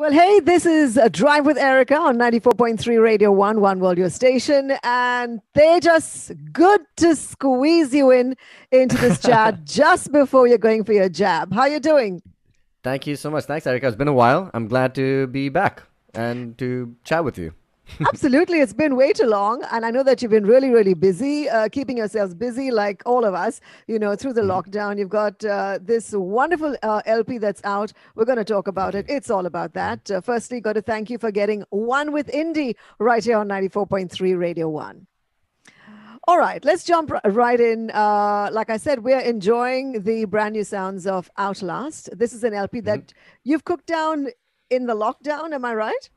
Well, hey, this is a Drive with Erica on 94.3 Radio 1, One World, your station. And Tejas, good to squeeze you into this chat just before you're going for your jab. How you doing? Thank you so much. Thanks, Erica. It's been a while. I'm glad to be back and to chat with you. Absolutely. It's been way too long. And I know that you've been really, really busy, keeping yourselves busy like all of us, through the Mhm. lockdown. You've got this wonderful LP that's out. We're going to talk about Thank it. you. It's all about Mhm. that. Firstly, got to thank you for getting one with Indie right here on 94.3 Radio 1. All right, let's jump right in. Like I said, we're enjoying the brand new sounds of Outlast. This is an LP Mhm. that you've cooked down in the lockdown. Am I right?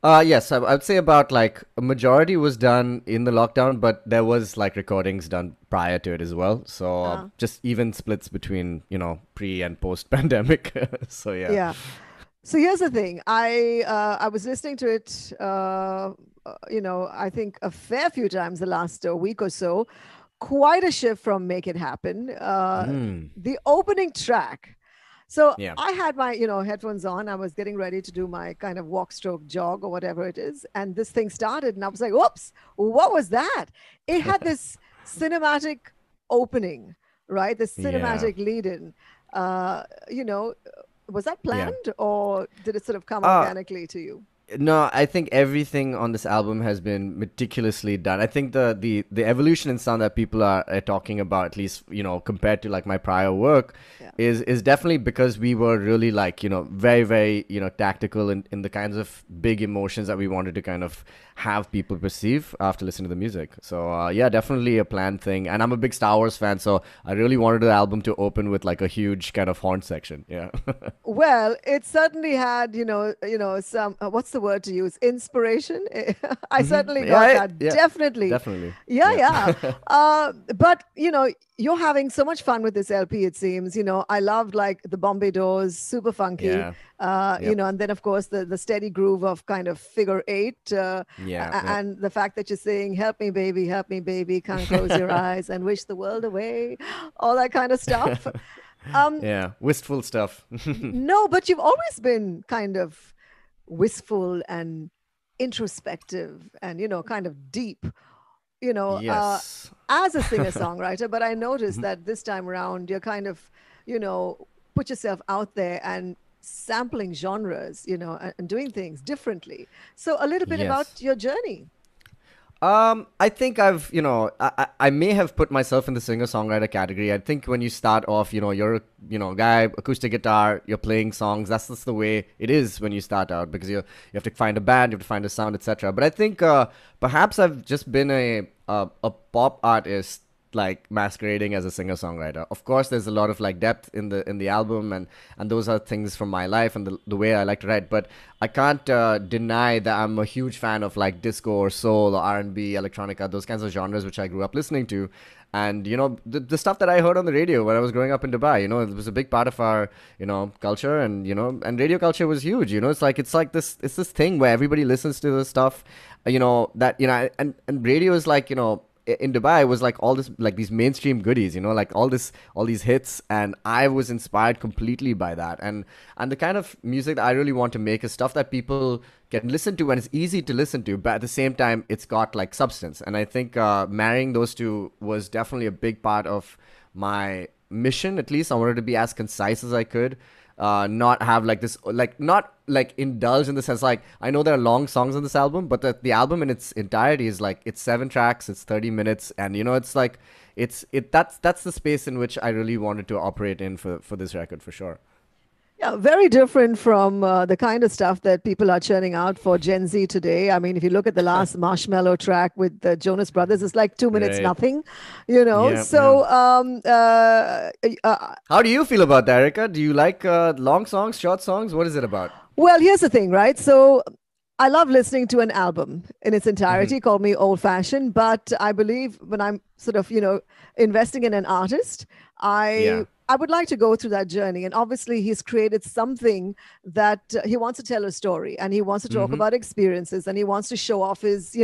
Yes, I'd say about like a majority was done in the lockdown, but there was like recordings done prior to it as well. So Uh, just even splits between, pre and post pandemic. So yeah. yeah. So here's the thing. I was listening to it, I think a fair few times the last week or so. Quite a shift from Make It Happen. Mm. The opening track. So Yeah. I had my, headphones on. I was getting ready to do my kind of walk, stroke, jog, or whatever it is, and this thing started, and I was like, "Whoops! What was that?" It had this cinematic opening, right? This Yeah. cinematic lead-in. You know, was that Yeah. planned or did it sort of come Uh, organically to you? No, I think everything on this album has been meticulously done. I think the evolution in sound that people are talking about, at least compared to like my prior work, Yeah. is definitely because we were really like very very tactical in the kinds of big emotions that we wanted to kind of have people perceive after listening to the music. So yeah, definitely a planned thing. And I'm a big Star Wars fan, so I really wanted the album to open with like a huge kind of horn section. Yeah. Well, it certainly had, some what's the word to use? Inspiration. I certainly got that. Yeah, Definitely. definitely. Yeah, Yeah. yeah. But you're having so much fun with this LP, it seems. I loved like the Bombay Doors, super funky. Yeah. Yep. And then of course the steady groove of kind of figure eight, Yeah. Yep. and the fact that you're saying, help me, baby, can't close your eyes and wish the world away, all that kind of stuff. Um, Yeah, wistful stuff. no, but you've always been kind of wistful and introspective and, kind of deep, you know, uh, Yes. as a singer-songwriter. But I noticed that this time around, you're kind of, put yourself out there and sampling genres, and doing things differently. So a little bit Yes. about your journey. I think I may have put myself in the singer-songwriter category. I think when you start off, you're a, guy, acoustic guitar, you're playing songs. That's just the way it is when you start out because you have to find a band, you have to find a sound, etc. But I think perhaps I've just been a pop artist like masquerading as a singer-songwriter. Of course, there's a lot of like depth in the album, and those are things from my life and the way I like to write. But I can't deny that I'm a huge fan of like disco or soul or R&B, electronica, those kinds of genres which I grew up listening to. And the stuff that I heard on the radio when I was growing up in Dubai, it was a big part of our culture, and and radio culture was huge. It's this thing where everybody listens to this stuff, that and radio is like in Dubai was like all this like these mainstream goodies, like all these hits, and I was inspired completely by that. And the kind of music that I really want to make is stuff that people can listen to and it's easy to listen to, but at the same time it's got like substance. And I think marrying those two was definitely a big part of my mission. At least I wanted to be as concise as I could, not have like this like not like indulge in the sense like I know there are long songs on this album, but the album in its entirety is like it's 7 tracks, it's 30 minutes, and it's like that's the space in which I really wanted to operate in for this record for sure. Yeah, very different from the kind of stuff that people are churning out for Gen Z today. I mean, if you look at the last Marshmallow track with the Jonas Brothers, it's like 2 minutes Right. nothing, Yeah, yeah. So, How do you feel about that, Erica? Do you like long songs, short songs? What is it about? well, here's the thing, right? So, I love listening to an album in its Hmm. entirety. Call me old fashioned, but I believe when I'm sort of, investing in an artist, I Yeah. I would like to go through that journey. And obviously, he's created something that he wants to tell a story, and he wants to talk about experiences, and he wants to show off his,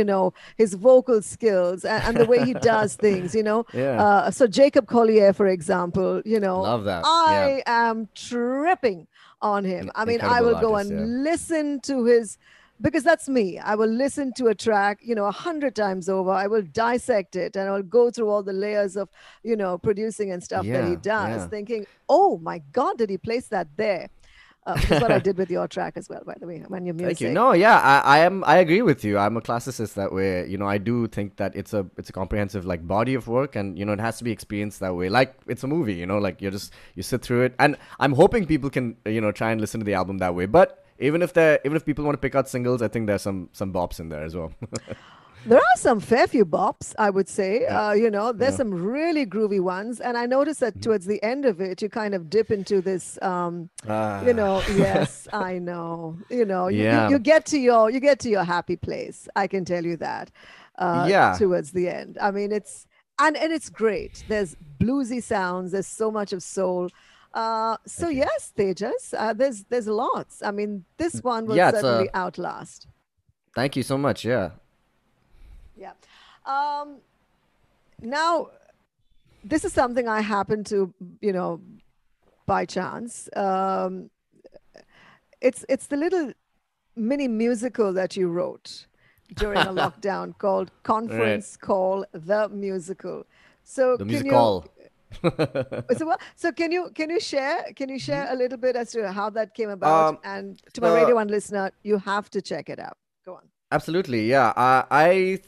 his vocal skills and the way he does things, Yeah. So Jacob Collier, for example, Love that. Yeah. I am tripping on him. I mean, I Incredible will go artist. Yeah. and listen to his, because that's me. I will listen to a track, 100 times over. I will dissect it, and I'll go through all the layers of, producing and stuff that he Yeah. does, Yeah. thinking, oh my God, did he place that there? Which is what I did with your track as well, by the way, when your music. Thank you. No, yeah, I agree with you. I'm a classicist that way. I do think that it's a comprehensive like body of work, and it has to be experienced that way. Like it's a movie, like you sit through it, and I'm hoping people can try and listen to the album that way. But even if people want to pick out singles, I think there's some bops in there as well. There are some fair few bops, I would say. Yeah. There's some really groovy ones, and I noticed that towards the end of it, you kind of dip into this. Yes, I know. Yeah. You get to your happy place. I can tell you that. Yeah. Towards the end, I mean, and it's great. There's bluesy sounds. There's so much of soul. So yes, Tejas, there's lots. I mean, this one will certainly outlast. Thank you so much. Yeah. Yeah. Now, this is something I happened to, by chance. It's the little mini musical that you wrote during a lockdown called Conference Call the Musical. So The musical. So can you share a little bit as to how that came about? And to my Radio 1 listener, you have to check it out. Go on. Absolutely, yeah. I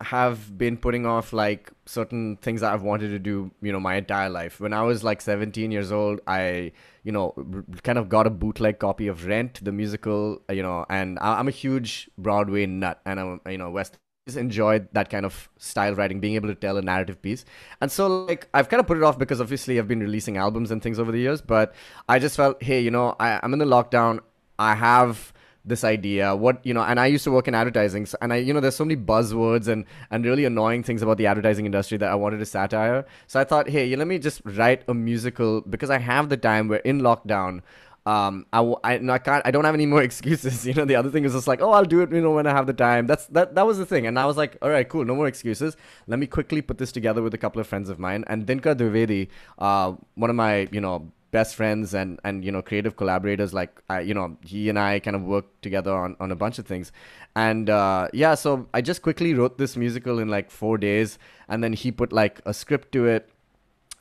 have been putting off like certain things that I've wanted to do, my entire life. When I was like 17 years old, I, kind of got a bootleg copy of Rent, the musical, and I'm a huge Broadway nut, and I'm, West just enjoyed that kind of style writing, being able to tell a narrative piece. And so like I've kind of put it off because obviously I've been releasing albums and things over the years, but I just felt, hey, I'm in the lockdown. I have this idea, and I used to work in advertising, and there's so many buzzwords and really annoying things about the advertising industry that I wanted to satire. So I thought, hey, let me just write a musical because I have the time. We're in lockdown. I don't have any more excuses. The other thing is just like, oh, I'll do it, when I have the time. That was the thing. And I was like, all right, cool, no more excuses. Let me quickly put this together with a couple of friends of mine. And Dinkar Dwivedi, one of my, best friends and creative collaborators, like he and I kind of worked together on a bunch of things, and so I just quickly wrote this musical in like 4 days, and then he put like a script to it,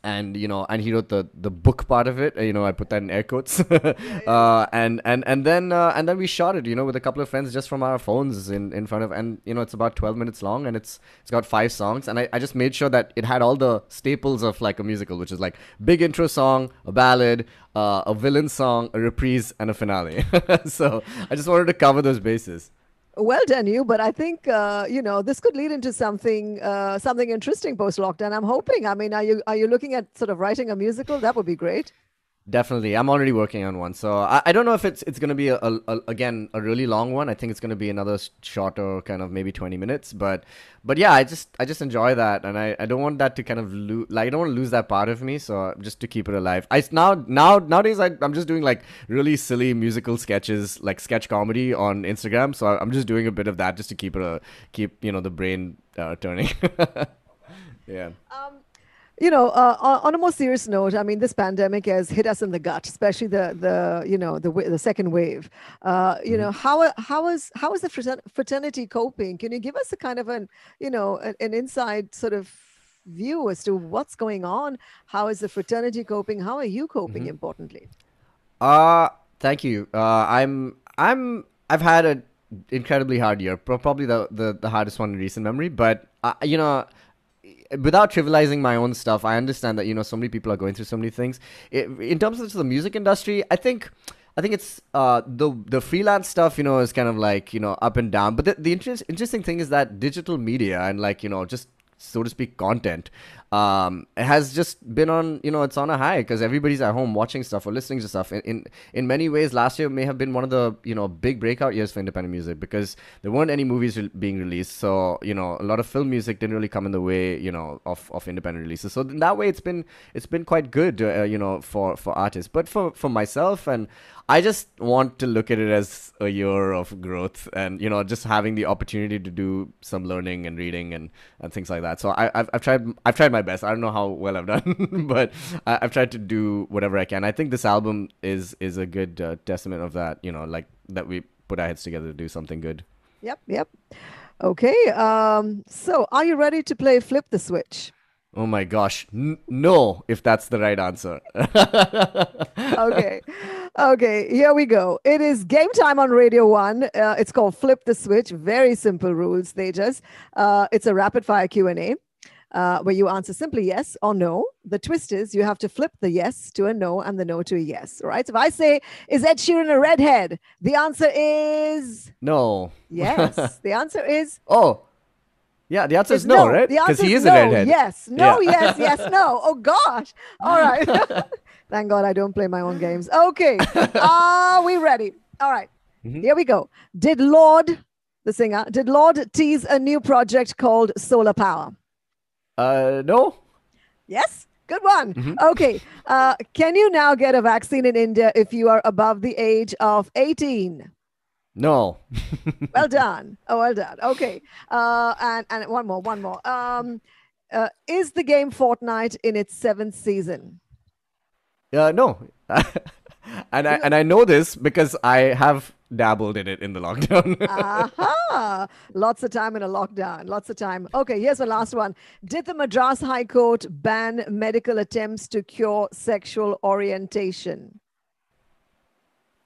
and and he wrote the book part of it. I put that in air quotes. And then we shot it, with a couple of friends just from our phones in front of, and it's about 12 minutes long, and it's got 5 songs, and I just made sure that it had all the staples of like a musical, which is like big intro song, a ballad, a villain song, a reprise, and a finale. So I just wanted to cover those bases. Well done, you. But I think this could lead into something interesting post lockdown. I'm hoping. I mean, are you looking at sort of writing a musical? That would be great. Definitely. I'm already working on one. So I don't know if it's going to be again a really long one. I think it's going to be another shorter kind of maybe 20 minutes. But yeah, I just enjoy that, and I don't want that to kind of I don't want to lose that part of me. So just to keep it alive. Nowadays I'm just doing like really silly musical sketches, like sketch comedy on Instagram. So I'm just doing a bit of that just to keep the brain turning. Yeah. On a more serious note, I mean, this pandemic has hit us in the gut, especially the second wave. How is the fraternity coping? Can you give us a kind of an inside sort of view as to what's going on? How is the fraternity coping? How are you coping? Importantly. Thank you. I've had an incredibly hard year, probably the hardest one in recent memory. But without trivializing my own stuff, I understand that so many people are going through so many things. In terms of the music industry, I think it's the freelance stuff is kind of like up and down. But the interesting thing is that digital media and like just so to speak content it has just been on, it's on a high because everybody's at home watching stuff or listening to stuff. In many ways, last year may have been one of the, big breakout years for independent music because there weren't any movies being released. So, a lot of film music didn't really come in the way, of independent releases. So in that way, it's been quite good, for artists. But for myself, and I just want to look at it as a year of growth and, just having the opportunity to do some learning and reading and things like that. So I've tried my best. I don't know how well I've done, but I've tried to do whatever I can. I think this album is a good testament of that, like that we put our heads together to do something good. Yep. Okay. So are you ready to play Flip the Switch? Oh my gosh. No, if that's the right answer. Okay, here we go. It is game time on Radio 1. It's called Flip the Switch. Very simple rules, Tejas. It's a rapid fire Q&A where you answer simply yes or no. The twist is you have to flip the yes to a no and the no to a yes, right? So if I say, is Ed Sheeran a redhead? The answer is... No. Yes. The answer is... Oh. Yeah, the answer is no, right? Because he is a redhead. Yes, no, yeah. yes, no. Oh, gosh. All right. Thank God I don't play my own games. Okay. Are we ready? All right. Here we go. Did Lord tease a new project called Solar Power? No. Yes? Good one. Okay. Can you now get a vaccine in India if you are above the age of 18? No. Well done. Oh, well done. Okay. And one more. Is the game Fortnite in its 7th season? No. and I know this because I have dabbled in it in the lockdown. Aha! Lots of time in a lockdown. Lots of time. Okay, here's the last one. Did the Madras High Court ban medical attempts to cure sexual orientation?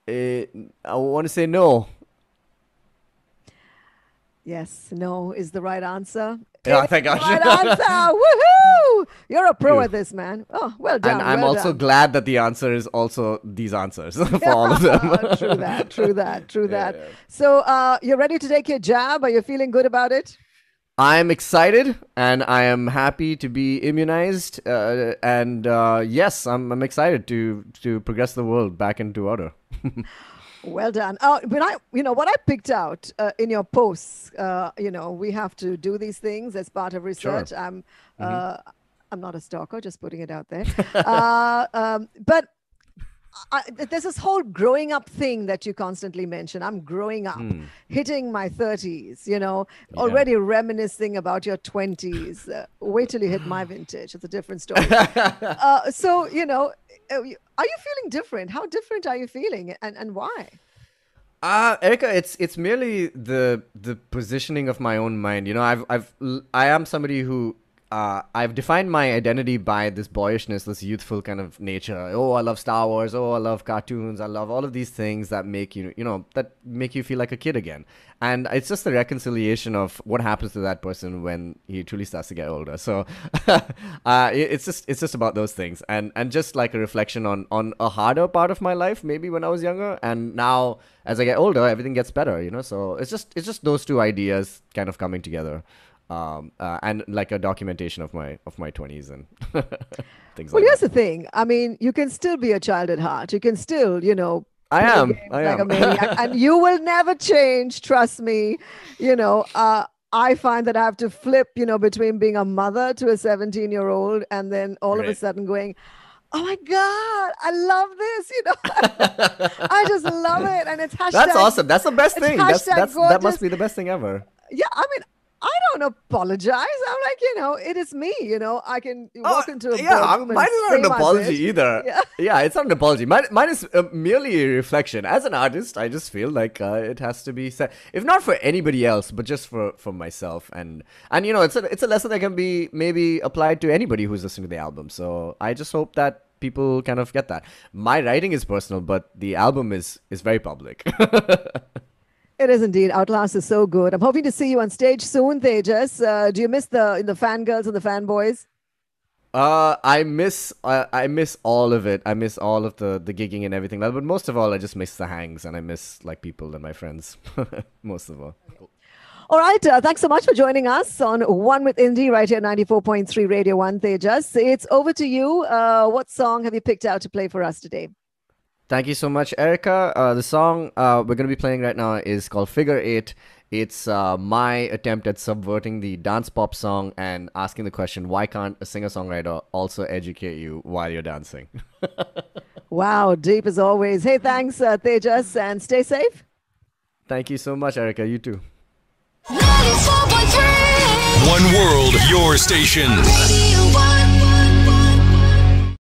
I want to say no. Yes, no is the right answer. Yeah, thank gosh. Right answer. Woohoo! You're a pro at this, man. Oh, well done. And I'm well also done. glad that the answer is also these answers for all of them. True that. Yeah. So you're ready to take your jab? Are you feeling good about it? I'm excited and I am happy to be immunized. Yes, I'm excited to progress the world back into order. Well done. What I picked out in your posts, we have to do these things as part of research. Sure. I'm not a stalker, just putting it out there. But there's this whole growing up thing that you constantly mention. I'm growing up, hitting my 30s, already reminiscing about your 20s. Wait till you hit my vintage. It's a different story. Are you feeling different? How different are you feeling, and why? Erica, it's merely the positioning of my own mind. I am somebody who I've defined my identity by this boyishness, this youthful kind of nature. Oh, I love Star Wars. Oh, I love cartoons. I love all of these things that make you, that make you feel like a kid again. And it's just the reconciliation of what happens to that person when he truly starts to get older. So it's just about those things, and just like a reflection on a harder part of my life, maybe when I was younger, and now as I get older, everything gets better. So it's just those two ideas kind of coming together. And like a documentation of my 20s and things like that. Well, here's the thing. I mean, you can still be a child at heart. You can still, I am. Like a maniac, and you will never change. Trust me. I find that I have to flip, between being a mother to a 17-year-old and then all of a sudden going, oh my God, I love this. I just love it. And it's hashtag. That's awesome. That's the best thing. That must be the best thing ever. Yeah. I mean, I don't apologize. I'm like, it is me. I can walk into a boardroom and mine is not an apology either. Yeah. It's not an apology. Mine is merely a reflection. As an artist, I just feel like it has to be said, if not for anybody else, but just for myself. And it's a lesson that can be maybe applied to anybody who's listening to the album. So I just hope that people kind of get that. My writing is personal, but the album is very public. It is indeed. Outlast is so good. I'm hoping to see you on stage soon, Tejas. Do you miss the fangirls and the fanboys? I miss all of it. I miss all of the gigging and everything. But most of all, I just miss the hangs, and I miss like people and my friends. Most of all. All right. Thanks so much for joining us on One with Indie right here, 94.3 Radio 1, Tejas. It's over to you. What song have you picked out to play for us today? Thank you so much, Erica. The song we're going to be playing right now is called Figure Eight. It's my attempt at subverting the dance pop song and asking the question, why can't a singer-songwriter also educate you while you're dancing? Wow, deep as always. Hey, thanks, Tejas, and stay safe. Thank you so much, Erica. You too. 94.3 One world, your station. Radio